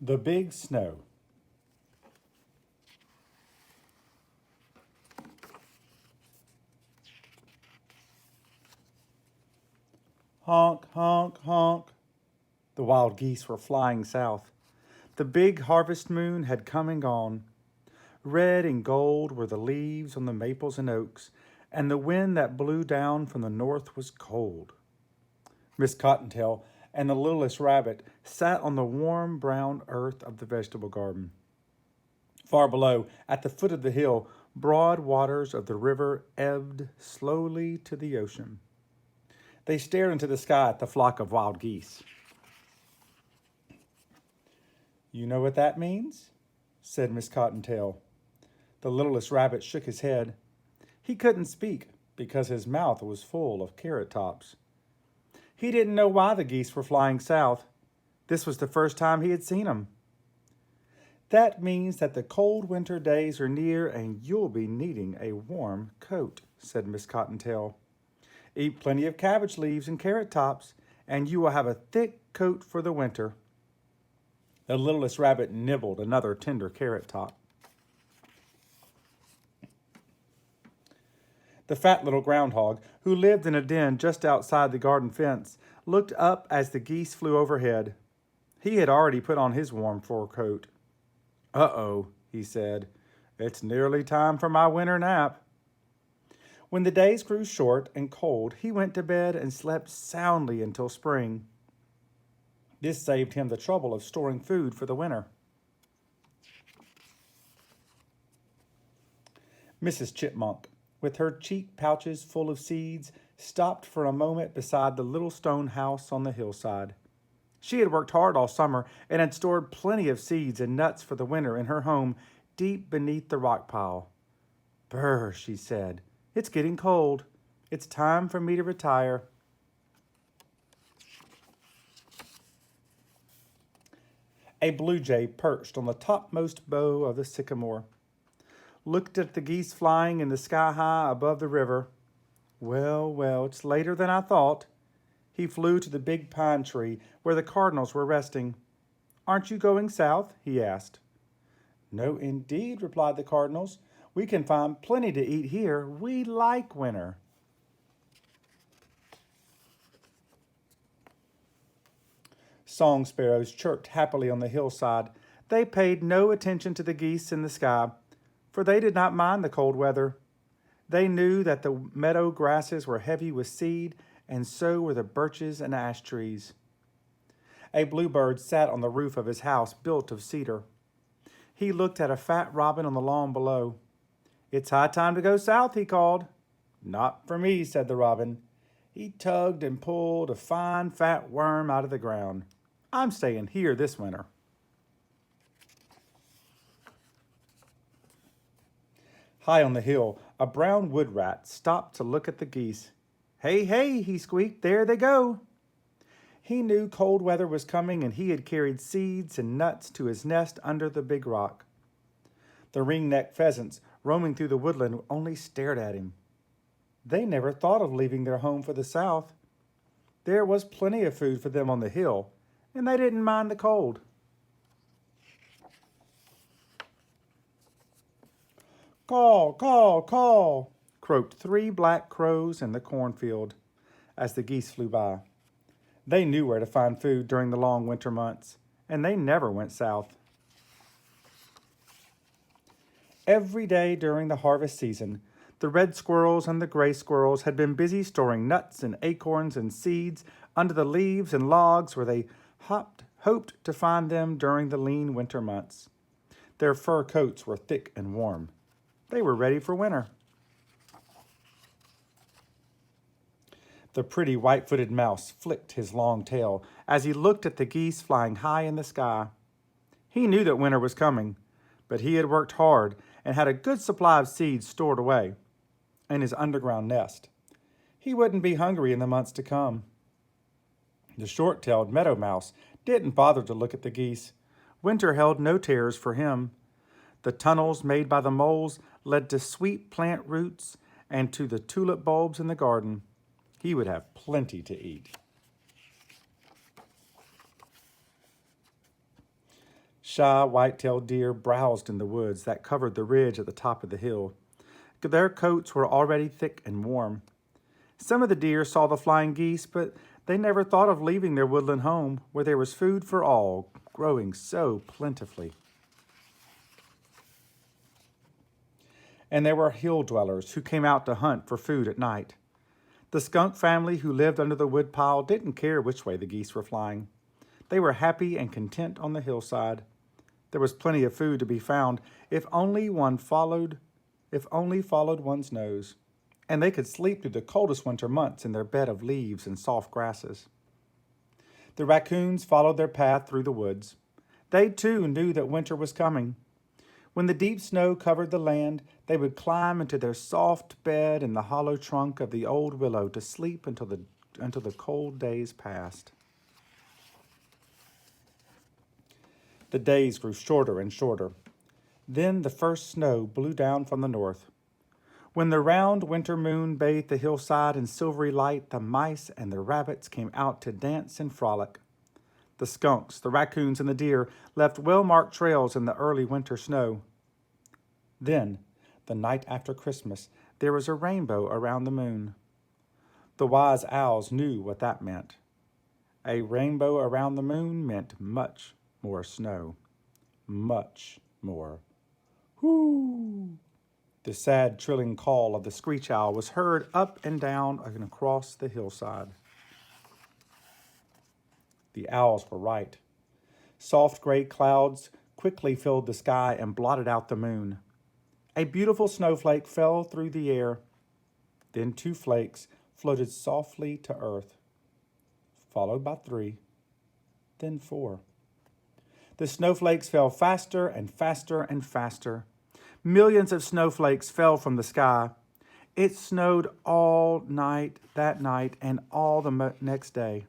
The Big Snow. Honk, honk, honk. The wild geese were flying south. The big harvest moon had come and gone. Red and gold were the leaves on the maples and oaks, and the wind that blew down from the north was cold. Miss Cottontail and the littlest rabbit sat on the warm brown earth of the vegetable garden. Far below, at the foot of the hill, broad waters of the river ebbed slowly to the ocean. They stared into the sky at the flock of wild geese. "You know what that means?" said Miss Cottontail. The littlest rabbit shook his head. He couldn't speak because his mouth was full of carrot tops. He didn't know why the geese were flying south. This was the first time he had seen them. "That means that the cold winter days are near and you'll be needing a warm coat," said Miss Cottontail. "Eat plenty of cabbage leaves and carrot tops, and you will have a thick coat for the winter." The littlest rabbit nibbled another tender carrot top. The fat little groundhog, who lived in a den just outside the garden fence, looked up as the geese flew overhead. He had already put on his warm fur coat. "Uh-oh," he said. "It's nearly time for my winter nap." When the days grew short and cold, he went to bed and slept soundly until spring. This saved him the trouble of storing food for the winter. Mrs. Chipmunk, with her cheek pouches full of seeds, stopped for a moment beside the little stone house on the hillside. She had worked hard all summer and had stored plenty of seeds and nuts for the winter in her home deep beneath the rock pile. "Brr," she said. "It's getting cold. It's time for me to retire." A blue jay perched on the topmost bough of the sycamore, looked at the geese flying in the sky high above the river. "Well, well, it's later than I thought." He flew to the big pine tree where the cardinals were resting. "Aren't you going south?" he asked. "No, indeed," replied the cardinals. "We can find plenty to eat here. We like winter." Song sparrows chirped happily on the hillside. They paid no attention to the geese in the sky, for they did not mind the cold weather. They knew that the meadow grasses were heavy with seed, and so were the birches and ash trees. A bluebird sat on the roof of his house built of cedar. He looked at a fat robin on the lawn below. "It's high time to go south," he called. "Not for me," said the robin. He tugged and pulled a fine fat worm out of the ground. "I'm staying here this winter." High on the hill, a brown wood rat stopped to look at the geese. "Hey, hey," he squeaked, "there they go." He knew cold weather was coming, and he had carried seeds and nuts to his nest under the big rock. The ring-necked pheasants roaming through the woodland only stared at him. They never thought of leaving their home for the south. There was plenty of food for them on the hill, and they didn't mind the cold. "Caw, caw, caw," croaked 3 black crows in the cornfield as the geese flew by. They knew where to find food during the long winter months, and they never went south. Every day during the harvest season, the red squirrels and the gray squirrels had been busy storing nuts and acorns and seeds under the leaves and logs where they hoped to find them during the lean winter months. Their fur coats were thick and warm. They were ready for winter. The pretty white-footed mouse flicked his long tail as he looked at the geese flying high in the sky. He knew that winter was coming, but he had worked hard and had a good supply of seeds stored away in his underground nest. He wouldn't be hungry in the months to come. The short-tailed meadow mouse didn't bother to look at the geese. Winter held no terrors for him. The tunnels made by the moles led to sweet plant roots and to the tulip bulbs in the garden. He would have plenty to eat. Shy white-tailed deer browsed in the woods that covered the ridge at the top of the hill. Their coats were already thick and warm. Some of the deer saw the flying geese, but they never thought of leaving their woodland home where there was food for all, growing so plentifully. And there were hill dwellers who came out to hunt for food at night. The skunk family who lived under the woodpile didn't care which way the geese were flying. They were happy and content on the hillside. There was plenty of food to be found if only followed one's nose. And they could sleep through the coldest winter months in their bed of leaves and soft grasses. The raccoons followed their path through the woods. They too knew that winter was coming. When the deep snow covered the land, they would climb into their soft bed in the hollow trunk of the old willow to sleep until the cold days passed. The days grew shorter and shorter. Then the first snow blew down from the north. When the round winter moon bathed the hillside in silvery light, the mice and the rabbits came out to dance and frolic. The skunks, the raccoons, and the deer left well-marked trails in the early winter snow. Then, the night after Christmas, there was a rainbow around the moon. The wise owls knew what that meant. A rainbow around the moon meant much more snow. Much more. Whoo! The sad trilling call of the screech owl was heard up and down and across the hillside. The owls were right. Soft gray clouds quickly filled the sky and blotted out the moon. A beautiful snowflake fell through the air. Then 2 flakes floated softly to earth, followed by 3, then 4. The snowflakes fell faster and faster and faster. Millions of snowflakes fell from the sky. It snowed all night that night and all the next day.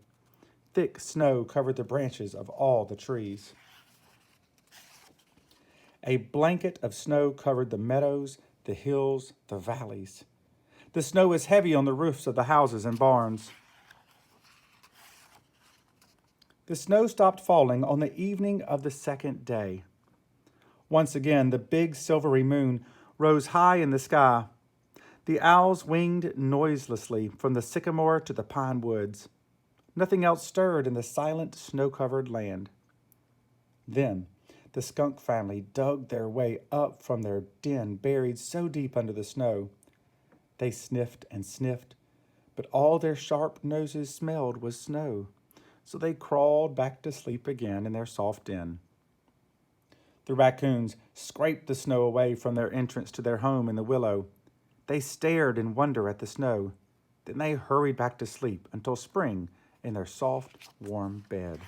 Thick snow covered the branches of all the trees. A blanket of snow covered the meadows, the hills, the valleys. The snow was heavy on the roofs of the houses and barns. The snow stopped falling on the evening of the second day. Once again, the big silvery moon rose high in the sky. The owls winged noiselessly from the sycamore to the pine woods. Nothing else stirred in the silent, snow-covered land. Then the skunk family dug their way up from their den buried so deep under the snow. They sniffed and sniffed, but all their sharp noses smelled was snow, so they crawled back to sleep again in their soft den. The raccoons scraped the snow away from their entrance to their home in the willow. They stared in wonder at the snow. Then they hurried back to sleep until spring in their soft, warm bed.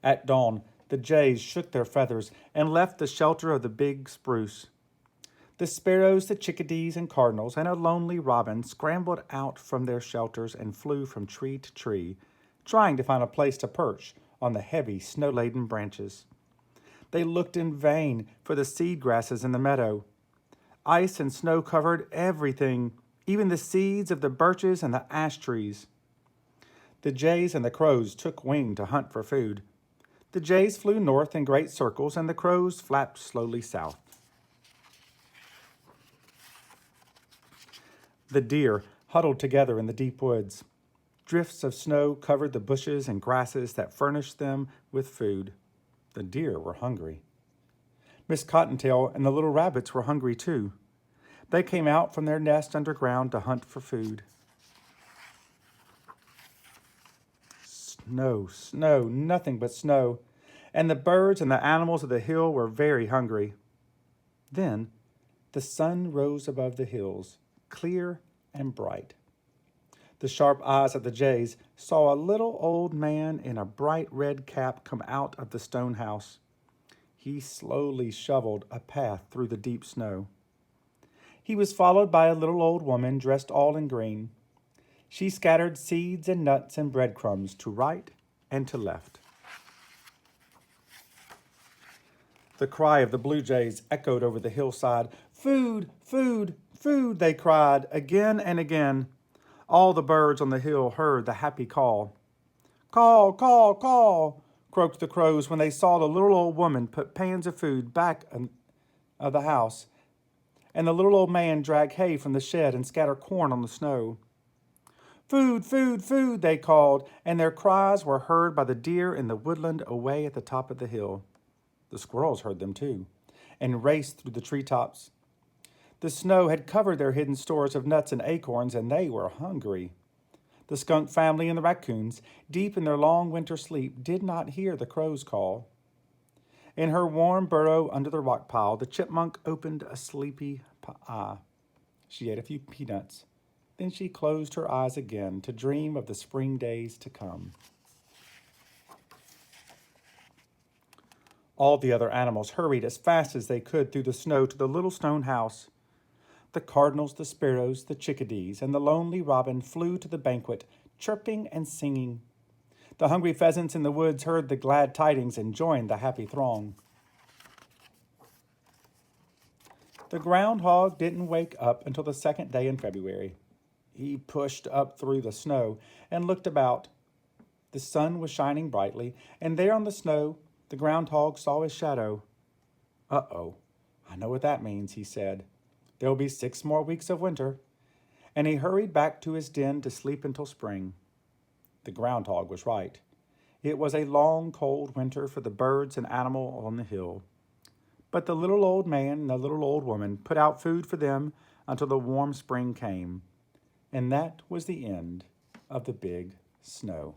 At dawn, the jays shook their feathers and left the shelter of the big spruce. The sparrows, the chickadees, and cardinals, and a lonely robin scrambled out from their shelters and flew from tree to tree, trying to find a place to perch on the heavy, snow-laden branches. They looked in vain for the seed grasses in the meadow. Ice and snow covered everything, even the seeds of the birches and the ash trees. The jays and the crows took wing to hunt for food. The jays flew north in great circles, and the crows flapped slowly south. The deer huddled together in the deep woods. Drifts of snow covered the bushes and grasses that furnished them with food. The deer were hungry. Miss Cottontail and the little rabbits were hungry too. They came out from their nest underground to hunt for food. Snow, snow, nothing but snow, and the birds and the animals of the hill were very hungry. Then the sun rose above the hills, clear and bright. The sharp eyes of the jays saw a little old man in a bright red cap come out of the stone house. He slowly shoveled a path through the deep snow. He was followed by a little old woman dressed all in green. She scattered seeds and nuts and breadcrumbs to right and to left. The cry of the blue jays echoed over the hillside. "Food, food, food," they cried again and again. All the birds on the hill heard the happy call. "Call, call, call, croaked the crows when they saw the little old woman put pans of food back of the house, and the little old man drag hay from the shed and scatter corn on the snow. Food, food, food, they called, and their cries were heard by the deer in the woodland away at the top of the hill. The squirrels heard them too, and raced through the treetops. The snow had covered their hidden stores of nuts and acorns, and they were hungry. The skunk family and the raccoons, deep in their long winter sleep, did not hear the crow's call. In her warm burrow under the rock pile, the chipmunk opened a sleepy eye. She ate a few peanuts. Then she closed her eyes again to dream of the spring days to come. All the other animals hurried as fast as they could through the snow to the little stone house. The cardinals, the sparrows, the chickadees, and the lonely robin flew to the banquet, chirping and singing. The hungry pheasants in the woods heard the glad tidings and joined the happy throng. The groundhog didn't wake up until the second day in February. He pushed up through the snow and looked about. The sun was shining brightly, and there on the snow, the groundhog saw his shadow. "Uh-oh, I know what that means," he said. "There'll be 6 more weeks of winter." And he hurried back to his den to sleep until spring. The groundhog was right. It was a long, cold winter for the birds and animals on the hill. But the little old man and the little old woman put out food for them until the warm spring came. And that was the end of the big snow.